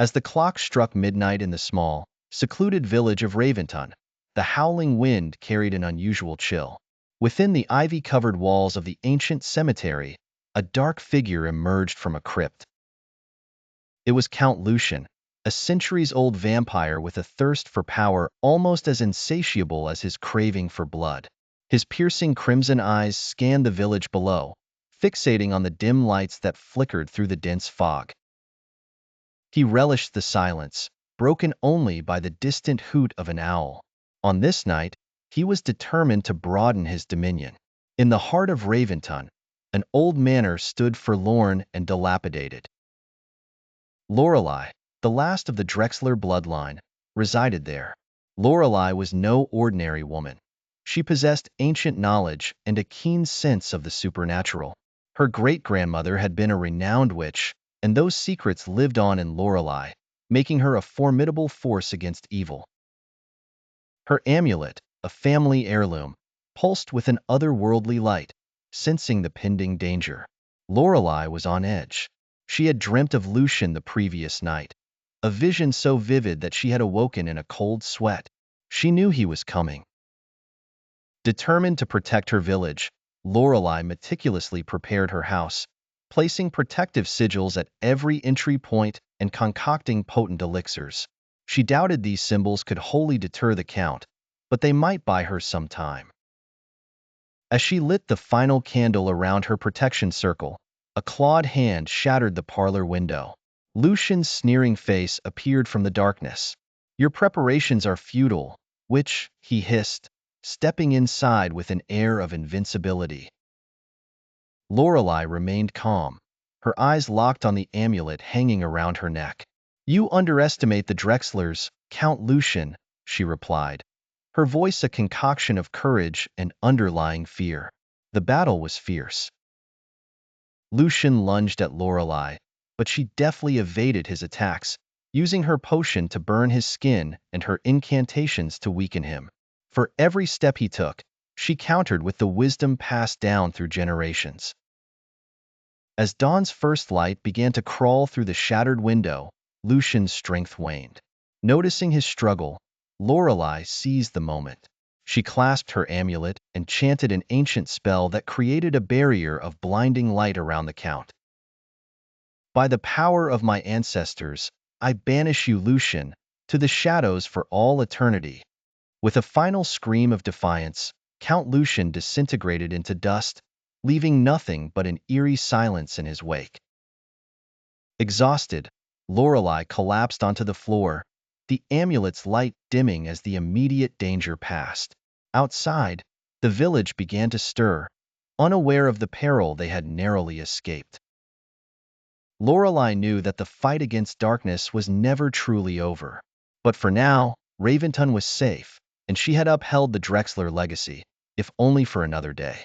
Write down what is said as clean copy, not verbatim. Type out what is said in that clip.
As the clock struck midnight in the small, secluded village of Raventon, the howling wind carried an unusual chill. Within the ivy-covered walls of the ancient cemetery, a dark figure emerged from a crypt. It was Count Lucian, a centuries-old vampire with a thirst for power almost as insatiable as his craving for blood. His piercing crimson eyes scanned the village below, fixating on the dim lights that flickered through the dense fog. He relished the silence, broken only by the distant hoot of an owl. On this night, he was determined to broaden his dominion. In the heart of Raventon, an old manor stood forlorn and dilapidated. Lorelei, the last of the Drexler bloodline, resided there. Lorelei was no ordinary woman. She possessed ancient knowledge and a keen sense of the supernatural. Her great-grandmother had been a renowned witch, and those secrets lived on in Lorelei, making her a formidable force against evil. Her amulet, a family heirloom, pulsed with an otherworldly light, sensing the pending danger. Lorelei was on edge. She had dreamt of Lucian the previous night, a vision so vivid that she had awoken in a cold sweat. She knew he was coming. Determined to protect her village, Lorelei meticulously prepared her house, placing protective sigils at every entry point and concocting potent elixirs. She doubted these symbols could wholly deter the Count, but they might buy her some time. As she lit the final candle around her protection circle, a clawed hand shattered the parlor window. Lucian's sneering face appeared from the darkness. "Your preparations are futile, witch," he hissed, stepping inside with an air of invincibility. Lorelei remained calm, her eyes locked on the amulet hanging around her neck. "You underestimate the Drexlers, Count Lucian," she replied, her voice a concoction of courage and underlying fear. The battle was fierce. Lucian lunged at Lorelei, but she deftly evaded his attacks, using her potion to burn his skin and her incantations to weaken him. For every step he took, she countered with the wisdom passed down through generations. As dawn's first light began to crawl through the shattered window, Lucian's strength waned. Noticing his struggle, Lorelei seized the moment. She clasped her amulet and chanted an ancient spell that created a barrier of blinding light around the Count. "By the power of my ancestors, I banish you, Lucian, to the shadows for all eternity." With a final scream of defiance, Count Lucian disintegrated into dust, leaving nothing but an eerie silence in his wake. Exhausted, Lorelei collapsed onto the floor, the amulet's light dimming as the immediate danger passed. Outside, the village began to stir, unaware of the peril they had narrowly escaped. Lorelei knew that the fight against darkness was never truly over. But for now, Raventon was safe, and she had upheld the Drexler legacy, if only for another day.